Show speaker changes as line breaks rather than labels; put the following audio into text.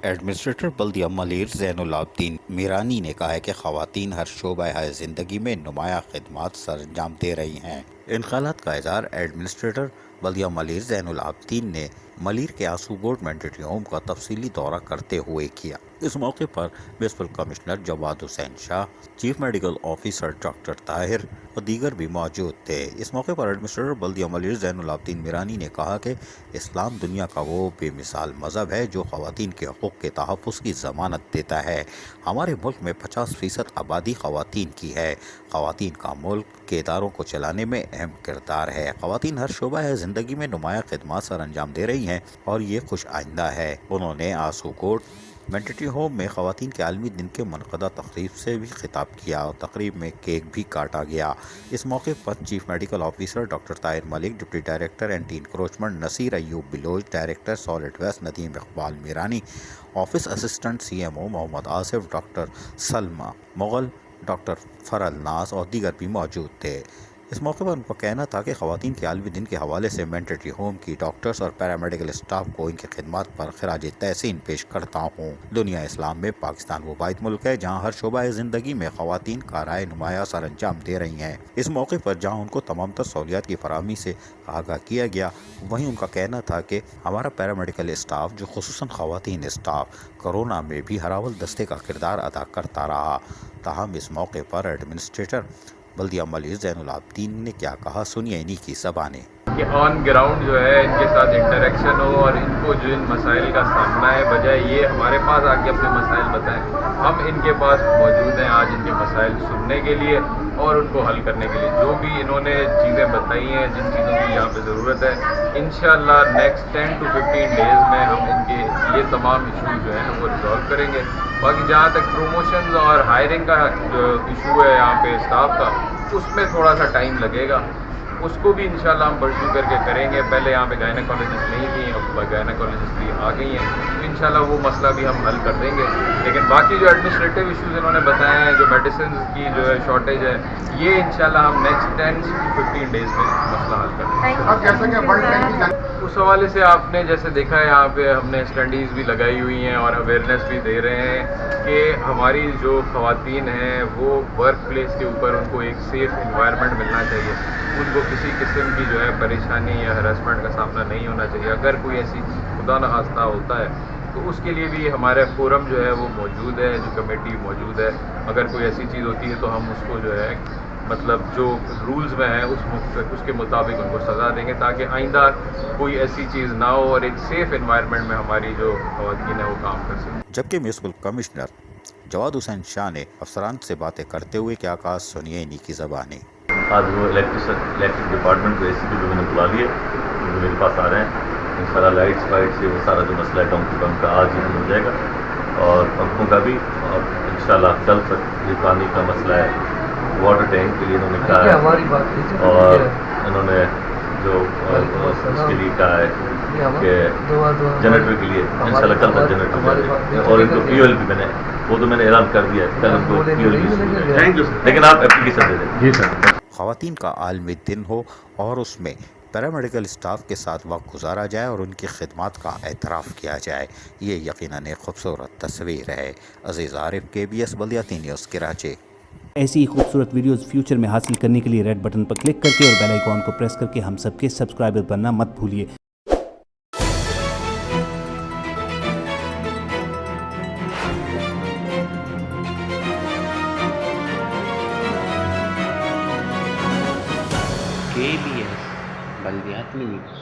Administrator بلدیہ ملیر زین العابدین میرانی نے کہا ہے کہ خواتین ہر شعبہ زندگی میں نمایاں خدمات سر انجام دے رہی ہیں۔ ان خیالات کا اظہار ایڈمنسٹریٹر بلدیہ ملیر زین العابدین نے ملیر کے آسو گوٹ مینڈیٹری ہوم کا تفصیلی دورہ کرتے ہوئے کیا۔ اس موقع پر municipal commissioner Jawad Hussain Shah, chief medical officer doctor Tahir اور دیگر بھی موجود تھے۔ اس موقع پر ایڈمنسٹریٹر بلدیہ ملیر زین العابدین میرانی نے کہا کہ اسلام دنیا کا وہ بے مثال مذہب ہے جو خواتین کے حقوق کے تحفظ کی ضمانت دیتا ہے۔ ہمارے ملک میں 50% آبادی خواتین کی ہے۔ خواتین کا ملک کے اداروں کو چلانے میں اہم کردار ہے۔ خواتین ہر شعبہ زندگی میں نمایاں خدمات سر انجام دے رہی ہیں اور یہ خوش آئندہ ہے۔ انہوں نے آسو کوٹ مینڈیٹری ہوم میں خواتین کے عالمی دن کے منعقدہ تقریب سے بھی خطاب کیا اور تقریب میں کیک بھی کاٹا گیا۔ اس موقع پر chief medical officer doctor Tahir Malik, deputy director anti encroachment Naseer Ayub Baloch, director solid waste Nadeem Iqbal Mirani, office assistant C M O Muhammad Asif, doctor Salma Mughal, doctor Faral Naz اور دیگر بھی موجود تھے۔ اس موقع پر ان کا کہنا تھا کہ خواتین کے عالمی دن کے حوالے سے مینڈیٹری ہوم کی ڈاکٹرز اور پیرامیڈیکل اسٹاف کو ان کی خدمات پر خراج تحسین پیش کرتا ہوں۔ دنیا اسلام میں پاکستان وہ واحد ملک ہے جہاں ہر شعبہ زندگی میں خواتین کارائے نمایاں سر انجام دے رہی ہیں۔ اس موقع پر جہاں ان کو تمام تر سہولیات کی فراہمی سے آگاہ کیا گیا، وہیں ان کا کہنا تھا کہ ہمارا پیرامیڈیکل اسٹاف جو خصوصاً خواتین اسٹاف کورونا میں بھی ہراول دستے کا کردار ادا کرتا رہا۔ تاہم اس موقع پر ایڈمنسٹریٹر بلدیہ ملیر زین العابدین نے کیا کہا، سنیے انہی کی زبانیں۔
کہ آن گراؤنڈ جو ہے ان کے ساتھ انٹریکشن ہو اور ان کو جو ان مسائل کا سامنا ہے، بجائے یہ ہمارے پاس آ کے اپنے مسائل بتائیں، ہم ان کے پاس موجود ہیں آج ان کے مسائل سننے کے لیے اور ان کو حل کرنے کے لیے۔ جو بھی انہوں نے چیزیں بتائی ہیں، جن چیزوں کی یہاں پہ ضرورت ہے، انشاءاللہ نیکسٹ 10 to 15 ڈیز میں ہم ان کے یہ تمام ایشوز جو ہیں وہ ریزالو کریں گے۔ باقی جہاں تک پروموشنز اور ہائرنگ کا جو ایشو ہے یہاں پہ اسٹاف کا، اس میں تھوڑا سا ٹائم لگے گا، اس کو بھی انشاءاللہ ہم پرسو کر کے کریں گے۔ پہلے یہاں پہ گائنیکالوجسٹ نہیں تھیں، اب گائنیکالوجسٹ بھی آ گئی ہیں، تو انشاءاللہ وہ مسئلہ بھی ہم حل کر دیں گے۔ لیکن باقی جو ایڈمنسٹریٹو ایشوز انہوں نے بتائے ہیں، جو میڈیسنز کی جو ہے شارٹیج ہے، یہ انشاءاللہ ہم نیکسٹ 10 to 15 ڈیز میں مسئلہ حل کر دیں گے۔ اس حوالے سے آپ نے جیسے دیکھا ہے، یہاں پہ ہم نے اسٹڈیز بھی لگائی ہوئی ہیں اور اویئرنیس بھی دے رہے ہیں کہ ہماری جو خواتین ہیں وہ ورک پلیس کے اوپر ان کو ایک سیف انوائرمنٹ ملنا چاہیے، ان کو کسی قسم کی جو ہے پریشانی یا ہراسمنٹ کا سامنا نہیں ہونا چاہیے۔ اگر کوئی ایسی خدا نخواستہ ہوتا ہے تو اس کے لیے بھی ہمارا فورم جو ہے وہ موجود ہے، جو کمیٹی موجود ہے۔ اگر کوئی ایسی چیز ہوتی ہے تو ہم اس کو جو ہے مطلب جو رولز میں ہے اس کے مطابق ان کو سزا دیں گے، تاکہ آئندہ کوئی ایسی چیز نہ ہو اور ایک سیف انوائرمنٹ میں ہماری جو خواتین ہیں وہ کام کر سکیں۔
جبکہ میونسپل کمشنر جواد حسین شاہ نے افسران سے باتیں کرتے ہوئے کیا کہا، سنیے انہی کی زبانیں۔
آج وہ الیکٹرک ڈپارٹمنٹ کو اے سی پی میں نے بلا لیے، وہ میرے پاس آ رہے ہیں۔ انشاءاللہ لائٹس وائٹ سے وہ سارا جو مسئلہ ہے ٹاؤن پمپ کا آج ہی حل ہو جائے گا، اور پمپوں کا بھی، اور انشاءاللہ کل تک یہ پانی کا مسئلہ ہے واٹر ٹینک کے لیے انہوں نے کہا ہے، اور انہوں نے جو اس کے لیے کہا ہے کہ جنریٹر کے لیے انشاءاللہ کل تک جنریٹر مل جائے گا، اور ان کو پی او ایل بھی وہ تو میں نے اعلان کر دیا ہے، کل ان کو پی او ایل بھی، تھینک یو، لیکن آپ اپلیکیشن دے دیں۔ جی سر۔
خواتین کا عالمی دن ہو اور اس میں پیرامیڈیکل اسٹاف کے ساتھ وقت گزارا جائے اور ان کی خدمات کا اعتراف کیا جائے، یہ یقیناً ایک خوبصورت تصویر ہے۔ عزیز عارف، KBS بلدیاتی نیوز، کراچی۔
ایسی ہی خوبصورت ویڈیوز فیوچر میں حاصل کرنے کے لیے ریڈ بٹن پر کلک کر کے اور بیل آئیکن کو پریس کر کے ہم سب کے سبسکرائبر بننا مت بھولیے۔
KBS بلدیاتی نیوز۔